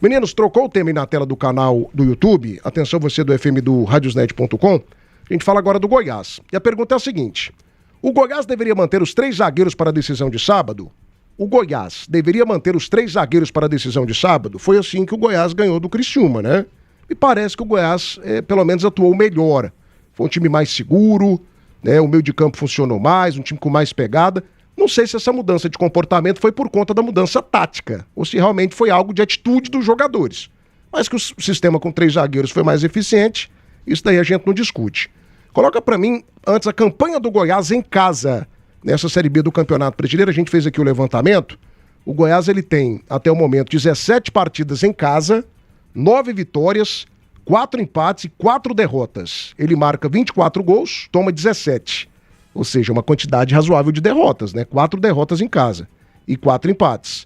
Meninos, trocou o tema aí na tela do canal do YouTube. Atenção você do FM do radiosnet.com. A gente fala agora do Goiás. E a pergunta é a seguinte: o Goiás deveria manter os 3 zagueiros para a decisão de sábado? O Goiás deveria manter os 3 zagueiros para a decisão de sábado? Foi assim que o Goiás ganhou do Criciúma, né? E parece que o Goiás, pelo menos, atuou melhor. Foi um time mais seguro, né? O meio de campo funcionou mais, um time com mais pegada. Não sei se essa mudança de comportamento foi por conta da mudança tática, ou se realmente foi algo de atitude dos jogadores. Mas que o sistema com 3 zagueiros foi mais eficiente, isso daí a gente não discute. Coloca pra mim, antes, a campanha do Goiás em casa, nessa Série B do Campeonato Brasileiro. A gente fez aqui o levantamento. O Goiás, ele tem, até o momento, 17 partidas em casa, 9 vitórias, 4 empates e 4 derrotas. Ele marca 24 gols, toma 17. Ou seja, uma quantidade razoável de derrotas, né? 4 derrotas em casa e 4 empates.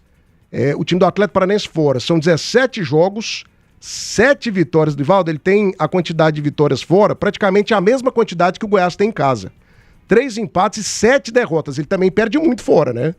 O time do Atlético Paranaense fora, são 17 jogos, 7 vitórias. Divaldo, ele tem a quantidade de vitórias fora, praticamente a mesma quantidade que o Goiás tem em casa. 3 empates e 7 derrotas. Ele também perde muito fora, né?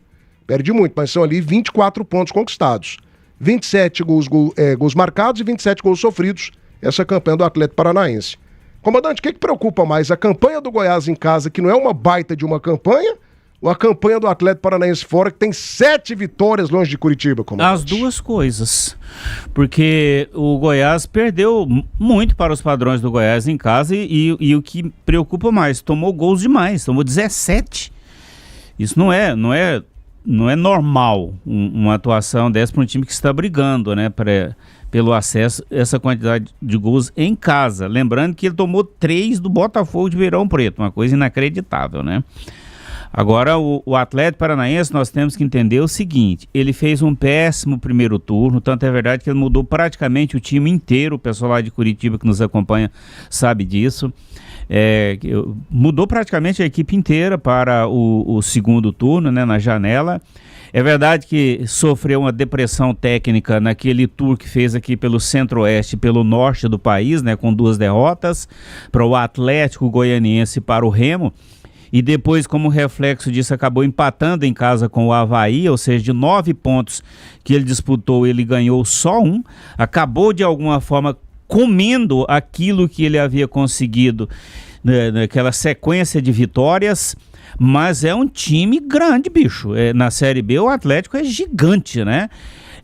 Perde muito, mas são ali 24 pontos conquistados. 27 gols marcados e 27 gols sofridos. Essa campanha do Atlético Paranaense. Comandante, o que preocupa mais? A campanha do Goiás em casa, que não é uma baita de uma campanha, ou a campanha do Atlético Paranaense fora, que tem 7 vitórias longe de Curitiba, comandante? As duas coisas. Porque o Goiás perdeu muito para os padrões do Goiás em casa e o que preocupa mais, tomou gols demais, tomou 17. Isso não é normal uma atuação dessa para um time que está brigando, né, pelo acesso a essa quantidade de gols em casa. Lembrando que ele tomou 3 do Botafogo de Ribeirão Preto, uma coisa inacreditável, né? Agora, o Atlético Paranaense, nós temos que entender o seguinte: ele fez um péssimo primeiro turno, tanto é verdade que ele mudou praticamente o time inteiro. O pessoal lá de Curitiba que nos acompanha sabe disso. Mudou praticamente a equipe inteira para o segundo turno, né, na janela. É verdade que sofreu uma depressão técnica naquele tour que fez aqui pelo centro-oeste e pelo norte do país, né, com 2 derrotas para o Atlético Goianiense e para o Remo. E depois, como reflexo disso, acabou empatando em casa com o Avaí, ou seja, de 9 pontos que ele disputou, ele ganhou só 1. Acabou, de alguma forma, comendo aquilo que ele havia conseguido, né, naquela sequência de vitórias. Mas é um time grande, bicho. Na Série B o Atlético é gigante, né?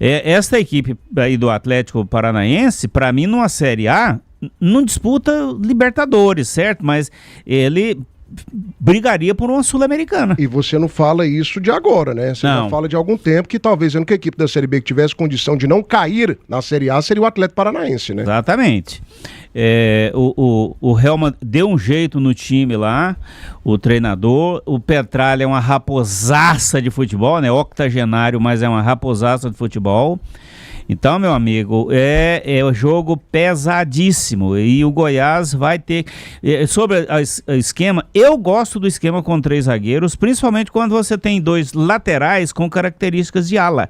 Esta equipe aí do Atlético Paranaense, para mim, numa Série A, não disputa Libertadores, certo? Mas ele brigaria por uma Sul-Americana. E você não fala isso de agora, né? Você já fala de algum tempo que talvez a única equipe da Série B que tivesse condição de não cair na Série A seria o Atlético Paranaense, né? Exatamente. O Helman deu um jeito no time lá, o treinador. O Petralha é uma raposaça de futebol, né? Octogenário, mas é uma raposaça de futebol. Então, meu amigo, é um jogo pesadíssimo e o Goiás vai ter... Sobre o esquema, eu gosto do esquema com 3 zagueiros, principalmente quando você tem 2 laterais com características de ala.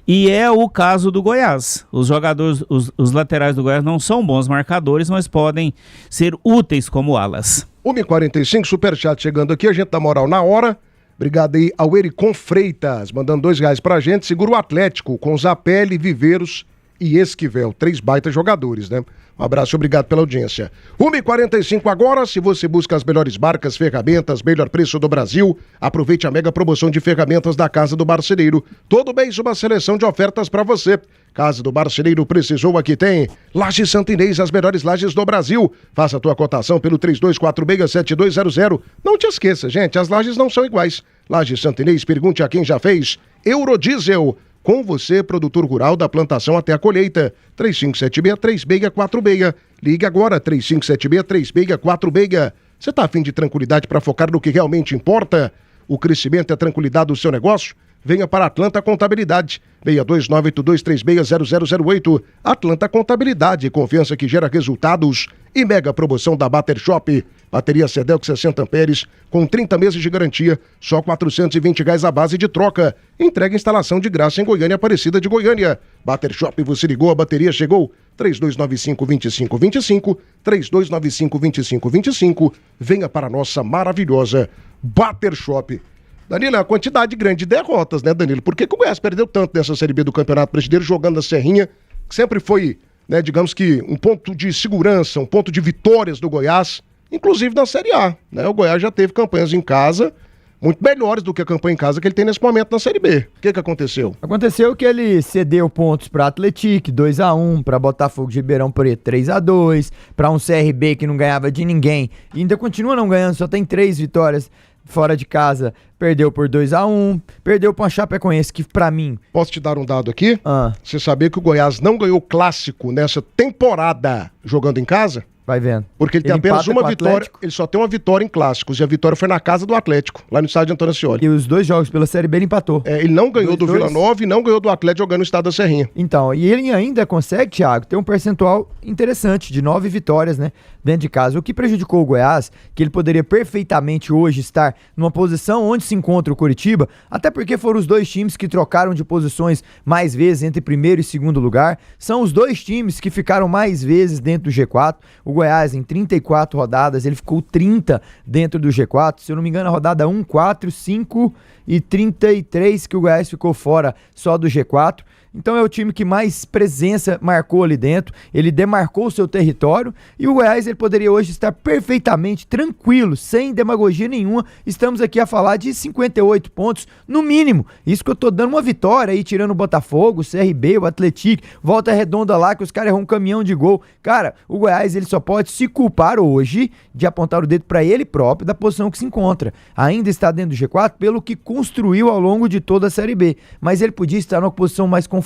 E é o caso do Goiás. Os jogadores, os laterais do Goiás não são bons marcadores, mas podem ser úteis como alas. 1h45, superchat chegando aqui, a gente dá moral na hora. Obrigado aí ao Ericon Freitas, mandando R$2 pra gente. Segura o Atlético com Zapelli, Viveiros e Esquivel. 3 baitas jogadores, né? Um abraço e obrigado pela audiência. 1h45 agora, se você busca as melhores marcas, ferramentas, melhor preço do Brasil, aproveite a mega promoção de ferramentas da Casa do Marceneiro. Todo mês uma seleção de ofertas para você. Casa do Marceneiro, precisou, aqui tem. Lajes Santo Inês, as melhores lajes do Brasil. Faça a tua cotação pelo 3246-7200. Não te esqueça, gente, as lajes não são iguais. Lajes Santo Inês, pergunte a quem já fez. Eurodiesel, com você, produtor rural da plantação até a colheita. 3576-3646. Ligue agora, 3576-3646. Você tá afim de tranquilidade para focar no que realmente importa? O crescimento e a tranquilidade do seu negócio? Venha para Atlanta Contabilidade, 62982360008. Atlanta Contabilidade, confiança que gera resultados. E mega promoção da Bater Shop. Bateria Cedelk 60 amperes, com 30 meses de garantia, só R$420 a base de troca. Entrega instalação de graça em Goiânia, Aparecida de Goiânia. Bater Shop, você ligou, a bateria chegou. 3295-2525, 3295-2525. Venha para a nossa maravilhosa Bater Shop. Danilo, é uma quantidade grande de derrotas, né, Danilo? Por que o Goiás perdeu tanto nessa Série B do Campeonato Brasileiro, jogando a Serrinha que sempre foi, né, digamos que um ponto de segurança, um ponto de vitórias do Goiás, inclusive na Série A, né? O Goiás já teve campanhas em casa muito melhores do que a campanha em casa que ele tem nesse momento na Série B. O que aconteceu? Aconteceu que ele cedeu pontos para Atlético 2-1, para Botafogo de Ribeirão Preto 3-2, para um CRB que não ganhava de ninguém e ainda continua não ganhando, só tem 3 vitórias fora de casa, perdeu por 2-1, perdeu para uma Chapecoense que pra mim... Posso te dar um dado aqui? Você sabia que o Goiás não ganhou clássico nessa temporada jogando em casa? Vai vendo. Porque ele tem apenas uma vitória, ele só tem uma vitória em clássicos, e a vitória foi na casa do Atlético, lá no estádio Antônio Ascioli. E os 2 jogos pela Série B ele empatou. Ele não ganhou do Vila Nova e não ganhou do Atlético jogando no estado da Serrinha. Então, e ele ainda consegue, Thiago, ter um percentual interessante de 9 vitórias, né, dentro de casa. O que prejudicou o Goiás, que ele poderia perfeitamente hoje estar numa posição onde se encontra o Coritiba, até porque foram os 2 times que trocaram de posições mais vezes entre primeiro e segundo lugar. São os 2 times que ficaram mais vezes dentro do G4. O Goiás, em 34 rodadas, ele ficou 30 dentro do G4. Se eu não me engano, a rodada 1, 4, 5 e 33 que o Goiás ficou fora só do G4. Então é o time que mais presença marcou ali dentro, ele demarcou o seu território e o Goiás ele poderia hoje estar perfeitamente tranquilo, sem demagogia nenhuma. Estamos aqui a falar de 58 pontos no mínimo, isso que eu tô dando uma vitória aí, tirando o Botafogo, o CRB, o Atlético, Volta Redonda lá que os caras erram um caminhão de gol. Cara, o Goiás ele só pode se culpar hoje de apontar o dedo para ele próprio da posição que se encontra. Ainda está dentro do G4 pelo que construiu ao longo de toda a Série B, mas ele podia estar numa posição mais confortável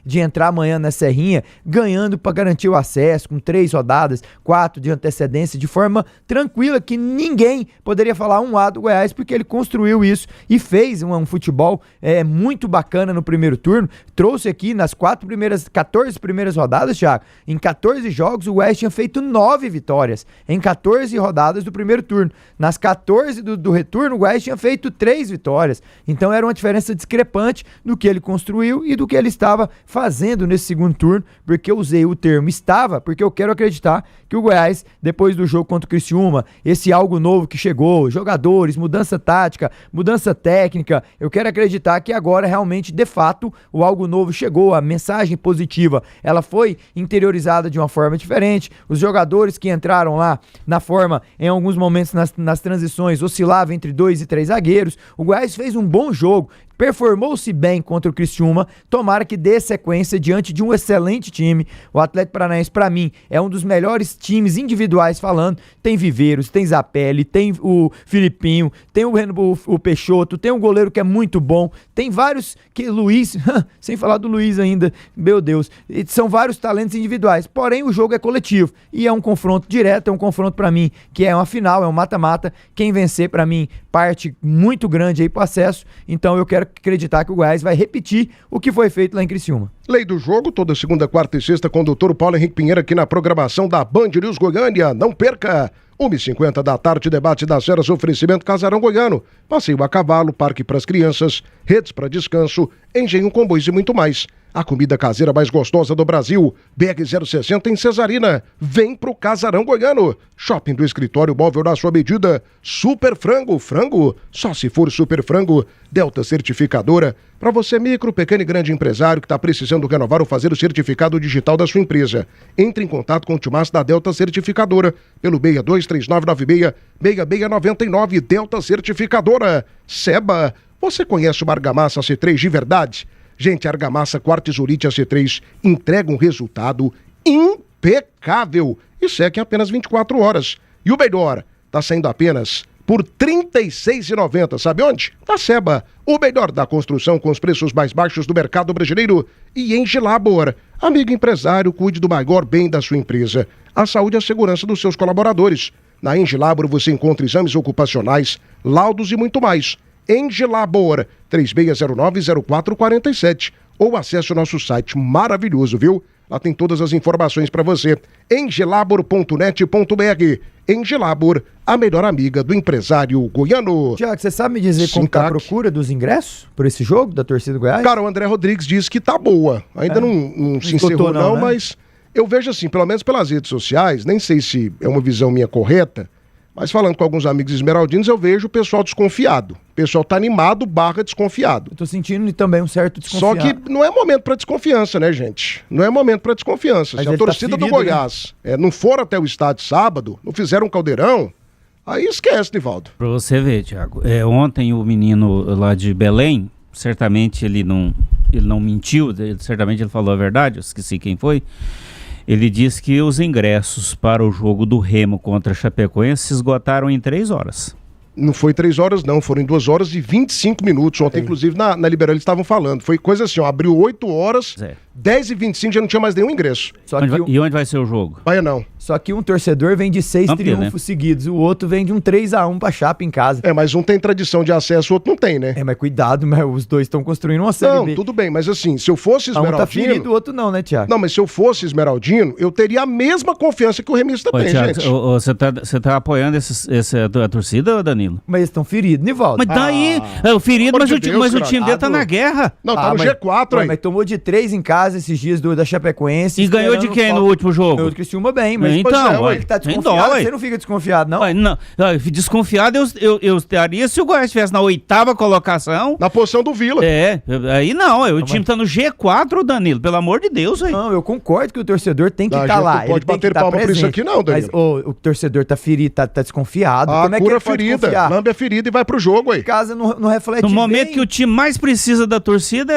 de entrar amanhã na Serrinha ganhando para garantir o acesso com 3 rodadas, 4 de antecedência, de forma tranquila, que ninguém poderia falar um A do Goiás, porque ele construiu isso e fez um futebol muito bacana no primeiro turno. Trouxe aqui nas 14 primeiras rodadas, Thiago, em 14 jogos o Goiás tinha feito 9 vitórias em 14 rodadas do primeiro turno. Nas 14 do retorno o Goiás tinha feito 3 vitórias, então era uma diferença discrepante do que ele construiu e do que ele estava fazendo nesse segundo turno, porque eu usei o termo estava, porque eu quero acreditar que o Goiás, depois do jogo contra o Criciúma, esse algo novo que chegou, jogadores, mudança tática, mudança técnica, eu quero acreditar que agora realmente, de fato, o algo novo chegou, a mensagem positiva, ela foi interiorizada de uma forma diferente, os jogadores que entraram lá na forma, em alguns momentos nas transições, oscilavam entre 2 e 3 zagueiros, o Goiás fez um bom jogo, performou-se bem contra o Criciúma, tomara que dê sequência diante de um excelente time. O Atlético Paranaense, para mim, é um dos melhores times individuais falando. Tem Viveiros, tem Zapelli, tem o Filipinho, tem o Peixoto, tem um goleiro que é muito bom, tem vários, que Luiz, sem falar do Luiz ainda, meu Deus, são vários talentos individuais, porém o jogo é coletivo e é um confronto direto, é um confronto para mim, que é uma final, é um mata-mata, quem vencer para mim, parte muito grande aí pro acesso, então eu quero acreditar que o Goiás vai repetir o que foi feito lá em Criciúma. Lei do jogo, toda segunda, quarta e sexta com o doutor Paulo Henrique Pinheiro aqui na programação da Band News Goiânia. Não perca! 1h50 da tarde, debate das feras, oferecimento Casarão Goiano, passeio a cavalo, parque para as crianças, redes para descanso, engenho com bois e muito mais. A comida caseira mais gostosa do Brasil, BR 060 em Cesarina. Vem pro Casarão Goiano. Shopping do escritório móvel na sua medida. Super Frango, frango, só se for Super Frango. Delta Certificadora, para você micro, pequeno e grande empresário que está precisando renovar ou fazer o certificado digital da sua empresa. Entre em contato com o Timaço da Delta Certificadora pelo 623996-6699 Delta Certificadora. Seba, você conhece uma argamassa C3 de verdade? Gente, a argamassa Quartzolite AC3 entrega um resultado impecável e seca em apenas 24 horas. E o melhor, tá saindo apenas por R$ 36,90. Sabe onde? Na Seba, o melhor da construção com os preços mais baixos do mercado brasileiro. E em Gelabor, amigo empresário, cuide do maior bem da sua empresa, a saúde e a segurança dos seus colaboradores. Na Engelabor você encontra exames ocupacionais, laudos e muito mais. Engelabor, 3609-0447, ou acesse o nosso site maravilhoso, viu? Lá tem todas as informações para você. Engelabor.net.br. Engelabor, a melhor amiga do empresário goiano. Tiago, você sabe me dizer como está a procura dos ingressos por esse jogo da torcida do Goiás? Cara, o André Rodrigues disse que tá boa. Ainda não se encerrou não, né? Mas eu vejo assim, pelo menos pelas redes sociais, nem sei se é uma visão minha correta, Mas falando com alguns amigos esmeraldinos, eu vejo o pessoal desconfiado. O pessoal tá animado / desconfiado. Eu tô sentindo também um certo Só desconfiado. que não é momento pra desconfiança, né, gente? Não é momento pra desconfiança. Mas Se a ele tá torcida do ferido, Goiás não for até o estádio sábado, não fizeram um caldeirão, aí esquece, Nivaldo. Pra você ver, Thiago. Ontem o menino lá de Belém, certamente ele não mentiu, certamente ele falou a verdade, eu esqueci quem foi. Ele disse que os ingressos para o jogo do Remo contra a Chapecoense se esgotaram em 3 horas. Não foi 3 horas, não. Foram em 2 horas e 25 minutos. Ontem, inclusive, na Liberal eles estavam falando. Foi coisa assim, ó. Abriu 8 horas, 10h25 já não tinha mais nenhum ingresso. E onde vai ser o jogo? Vai não. Só que um torcedor vem de 6 triunfos seguidos, o outro vem de um 3-1 pra Chape em casa. Mas um tem tradição de acesso, o outro não tem, né? Mas cuidado, mas os dois estão construindo uma série B. Não, tudo bem, mas assim, se eu fosse esmeraldino... Um tá ferido, o outro não, né, Thiago? Não, mas se eu fosse esmeraldino, eu teria a mesma confiança que o remista tem, Thiago, gente. Você tá apoiando a torcida, Danilo? Mas eles estão feridos, Nivaldo. Mas daí, é o ferido, mas o time dele tá na guerra. Não, tá no G4 aí. Mas tomou de 3 em casa esses dias da Chapecoense. E ganhou de quem no último jogo? Ganhou do Criciúma bem, mas então, ele tá desconfiado, você não fica desconfiado, não? Não, desconfiado eu estaria se o Goiás estivesse na 8ª colocação. Na posição do Vila. Aí não, o time tá no G4, Danilo, pelo amor de Deus. Aí. Não, eu concordo que o torcedor tem que estar lá. Não pode bater palma por isso aqui não, Danilo. Mas o torcedor tá ferido, tá desconfiado. A Como é que cura ele ferida, lambe a ferida e vai pro jogo aí. Casa não reflete no momento bem. que o time mais precisa da torcida,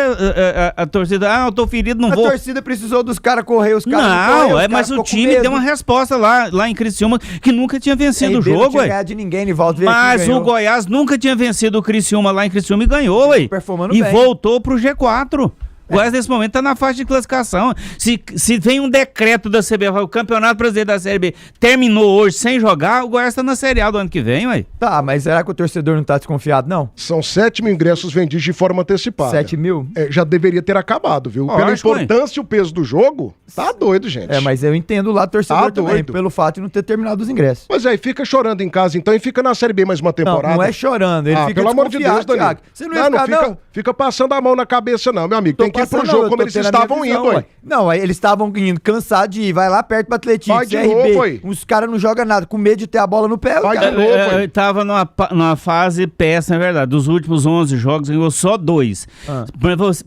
a torcida, eu tô ferido, não vou. A torcida precisou dos caras correr, os caras não correr, mas o time deu uma resposta lá em Criciúma que nunca tinha vencido o jogo, não tinha ganhado de ninguém, Nivaldo. Mas o Goiás nunca tinha vencido o Criciúma lá em Criciúma e ganhou, ué. Performando e bem. Voltou pro G4. O Goiás nesse momento tá na faixa de classificação. Se vem um decreto da CBF, o Campeonato Brasileiro da Série B terminou hoje sem jogar, o Goiás tá na Série A do ano que vem, ué. Tá, mas será que o torcedor não tá desconfiado, não? São 7 mil ingressos vendidos de forma antecipada. 7 mil? Já deveria ter acabado, viu? Pela importância e o peso do jogo, tá doido, gente. Mas eu entendo lá o torcedor também, pelo fato de não ter terminado os ingressos. Mas aí fica chorando em casa então e fica na Série B mais uma temporada. Não é chorando, ele fica pelo amor de Deus, Danilo. Você não ia ficar, não? Fica passando a mão na cabeça não, meu amigo. Tem que ir pro jogo como eles estavam indo, ué. Não, eles estavam indo cansados de ir, vai lá perto pro Atlético, vai de CRB, novo, ué. os caras não jogam nada, com medo de ter a bola no pé. Vai de novo, ué. Tava numa fase péssima, é verdade. Dos últimos 11 jogos, ganhou só 2.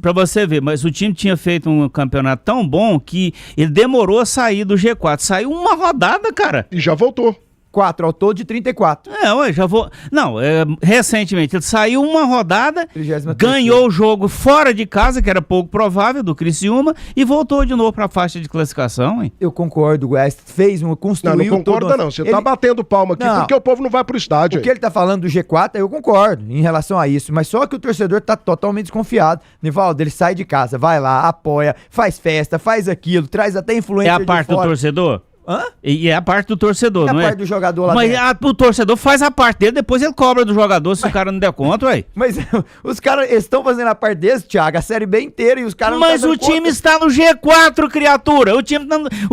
Pra você ver, mas o time tinha feito um campeonato tão bom que ele demorou a sair do G4. Saiu uma rodada, cara. E já voltou. 4 ao todo de 34. Já vou... Não, recentemente ele saiu uma rodada, 33ª. ganhou o jogo fora de casa, que era pouco provável, do Criciúma, e voltou de novo pra faixa de classificação, hein? Eu concordo, o Goiás construiu... Não concorda não, você tá batendo palma aqui porque o povo não vai pro estádio. O que ele tá falando do G4, eu concordo em relação a isso, mas só que o torcedor tá totalmente desconfiado. Nivaldo, ele sai de casa, vai lá, apoia, faz festa, faz aquilo, traz até influência de fora. É a parte do torcedor? Hã? E é a parte do torcedor, não é? É a parte do jogador lá dentro. Mas o torcedor faz a parte dele, depois ele cobra do jogador se o cara não der conta, ué. Mas os caras estão fazendo a parte deles, Thiago, a Série B inteira e os caras não Mas o time está no G4, criatura. O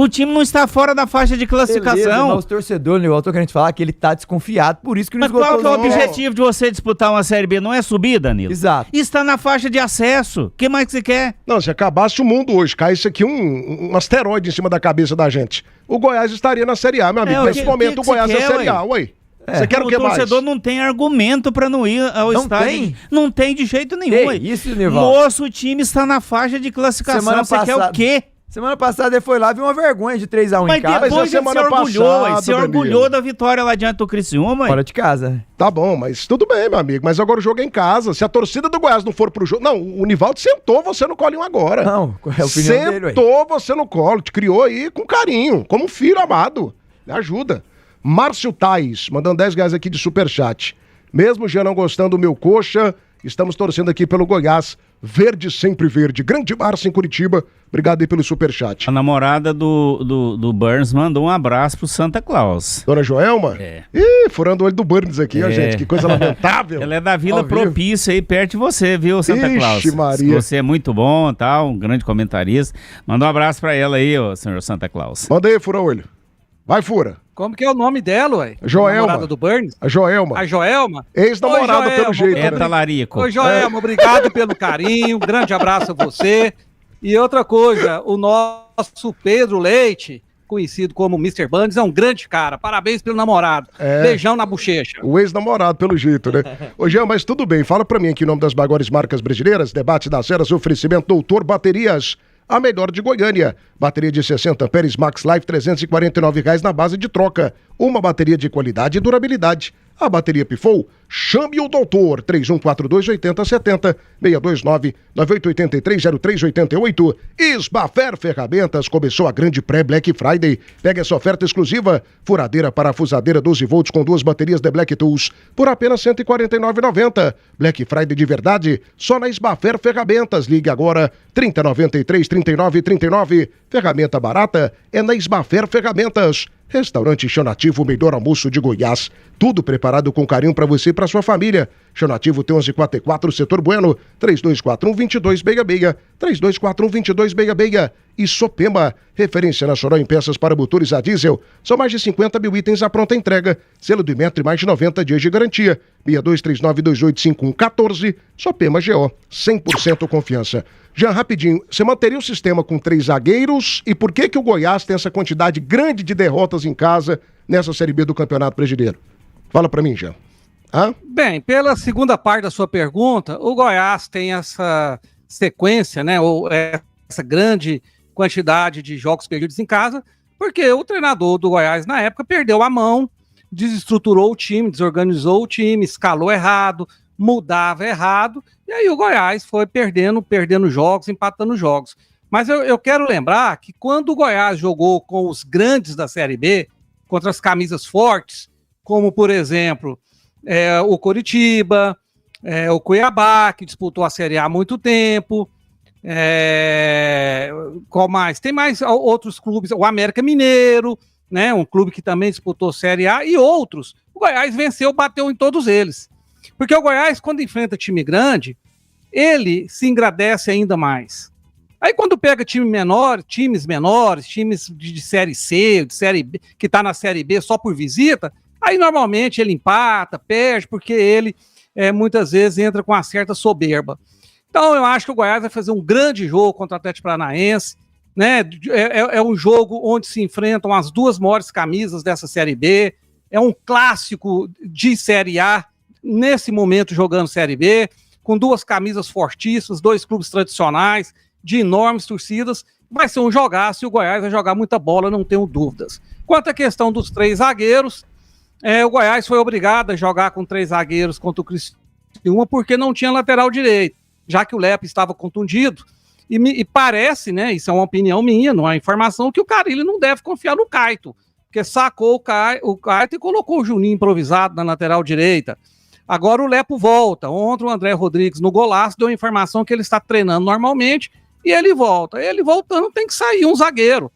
time não está fora da faixa de classificação. Beleza, mas os torcedores, eu tô querendo falar que ele tá desconfiado, por isso que não esgotou. Mas qual que é o objetivo de você disputar uma Série B? Não é subir, Danilo? Exato. Está na faixa de acesso. O que mais que você quer? Não, se acabasse o mundo hoje, caísse aqui um asteroide em cima da cabeça da gente, o Goiás estaria na Série A, meu amigo. Nesse momento o Goiás é a Série A, ué. Você quer o que mais? O torcedor não tem argumento pra não ir ao estádio. Tem? Não tem de jeito nenhum. Isso, Nivaldo. Moço, o time está na faixa de classificação. Você quer o quê? Semana passada ele foi lá e viu uma vergonha de 3-1 em casa. Mas depois ele se orgulhou da vitória lá diante do Criciúma. Fora de casa. Tá bom, mas tudo bem, meu amigo. Mas agora o jogo é em casa. Se a torcida do Goiás não for pro jogo... Não, o Nivaldo sentou você no colinho agora. Não, é a opinião dele, ué. Sentou você no colo, te criou aí com carinho, como um filho amado. Me ajuda. Márcio Tais, mandando R$10 aqui de superchat. Mesmo já não gostando do meu coxa, estamos torcendo aqui pelo Goiás. Verde sempre verde. Grande Márcio em Curitiba. Obrigado aí pelo superchat. A namorada do Burns mandou um abraço pro Santa Claus. Dona Joelma? Ih, furando o olho do Burns aqui, ó, gente. Que coisa lamentável. Ela é da Vila Propícia aí, perto de você, viu, Santa Claus? Maria. Você é muito bom, tal, um grande comentarista. Manda um abraço pra ela aí, ô, senhor Santa Claus. Manda aí, fura o olho. Vai, fura. Como que é o nome dela, ué? Joelma. Namorada do Burns? A Joelma. A Joelma? Ex-namorada, pelo jeito. É né? talarico. Ô, Joelma, obrigado pelo carinho. Grande abraço a você. E outra coisa, o nosso Pedro Leite conhecido como Mr. Bandes, é um grande cara. Parabéns pelo namorado. Beijão na bochecha. O ex-namorado, pelo jeito, né? Ô, Jean, mas tudo bem. Fala pra mim aqui o nome das maiores marcas brasileiras. Debate das eras, oferecimento Doutor Baterias. A melhor de Goiânia. Bateria de 60 amperes Max Life, R$349 na base de troca. Uma bateria de qualidade e durabilidade. A bateria pifou? Chame o doutor. 3142-8070, 629-9883-0388. Esbafer Ferramentas. Começou a grande pré-Black Friday. Pega essa oferta exclusiva. Furadeira parafusadeira 12 volts com 2 baterias de Black Tools por apenas R$ 149,90. Black Friday de verdade, só na Esbafer Ferramentas. Ligue agora, 3093-3939. Ferramenta barata é na Esbafer Ferramentas. Restaurante Chão Nativo, o melhor almoço de Goiás. Tudo preparado com carinho para você e para sua família. Chão Nativo tem 1144, Setor Bueno, 3241-2266, 3241-2266. E Sopema, referência nacional em peças para motores a diesel. São mais de 50 mil itens à pronta entrega. Selo do Imetro e mais de 90 dias de garantia. 6239285114. Sopema GO, 100% confiança. Jean, rapidinho, você manteria o sistema com 3 zagueiros? E por que o Goiás tem essa quantidade grande de derrotas em casa nessa Série B do Campeonato Brasileiro? Fala pra mim, Jean. Bem, pela segunda parte da sua pergunta, o Goiás tem essa sequência, né, ou essa grande quantidade de jogos perdidos em casa, porque o treinador do Goiás, na época, perdeu a mão, desestruturou o time, desorganizou o time, escalou errado, mudava errado, e aí o Goiás foi perdendo jogos, empatando jogos. Mas eu quero lembrar que quando o Goiás jogou com os grandes da Série B, contra as camisas fortes, como, por exemplo, o Coritiba, o Cuiabá, que disputou a Série A há muito tempo, qual mais? Tem mais outros clubes, o América Mineiro, né, um clube que também disputou Série A, e outros. O Goiás venceu, bateu em todos eles. Porque o Goiás, quando enfrenta time grande, ele se engrandece ainda mais. Aí quando pega times menores, times de Série C, de Série B, que está na Série B só por visita, aí normalmente ele empata, perde, porque ele muitas vezes entra com uma certa soberba. Então eu acho que o Goiás vai fazer um grande jogo contra o Atlético Paranaense, né? É um jogo onde se enfrentam as duas maiores camisas dessa Série B, é um clássico de Série A, nesse momento jogando Série B, com duas camisas fortíssimas, dois clubes tradicionais, de enormes torcidas, vai ser um jogaço e o Goiás vai jogar muita bola, não tenho dúvidas. Quanto à questão dos 3 zagueiros, o Goiás foi obrigado a jogar com 3 zagueiros contra o Criciúma porque não tinha lateral direito, já que o Lepe estava contundido, e parece, né, isso é uma opinião minha, não é informação, que o Carille não deve confiar no Caito, porque sacou o Caito e colocou o Juninho improvisado na lateral direita. Agora o Lepo volta. Ontem o André Rodrigues no golaço deu a informação que ele está treinando normalmente e ele volta. Ele voltando tem que sair um zagueiro.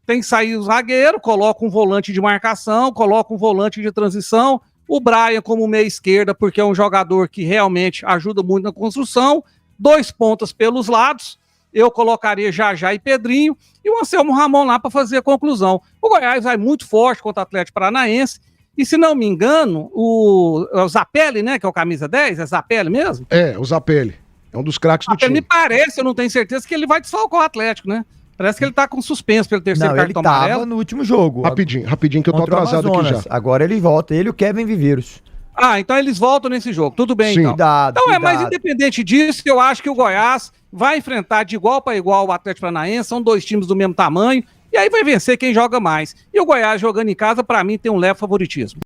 Tem que sair o zagueiro, coloca um volante de marcação, coloca um volante de transição. O Brian como meia esquerda, porque é um jogador que realmente ajuda muito na construção. 2 pontas pelos lados. Eu colocaria Jajá e Pedrinho. E o Anselmo Ramon lá para fazer a conclusão. O Goiás vai muito forte contra o Atlético Paranaense. E se não me engano, o Zapelli, né, que é o camisa 10, é Zapelli mesmo? O Zapelli. É um dos craques do time. Me parece, eu não tenho certeza, que ele vai desfalcar o Atlético, né? Parece que ele tá com suspenso pelo terceiro cartão amarelo. Ele tava no último jogo. Rapidinho que eu tô atrasado aqui já. Agora ele volta, ele e o Kevin Viveiros. Então eles voltam nesse jogo, tudo bem. Sim. Então. Cuidado. Mas independente disso, eu acho que o Goiás vai enfrentar de igual para igual o Atlético Paranaense, são 2 times do mesmo tamanho, e aí vai vencer quem joga mais. E o Goiás jogando em casa, para mim, tem um leve favoritismo.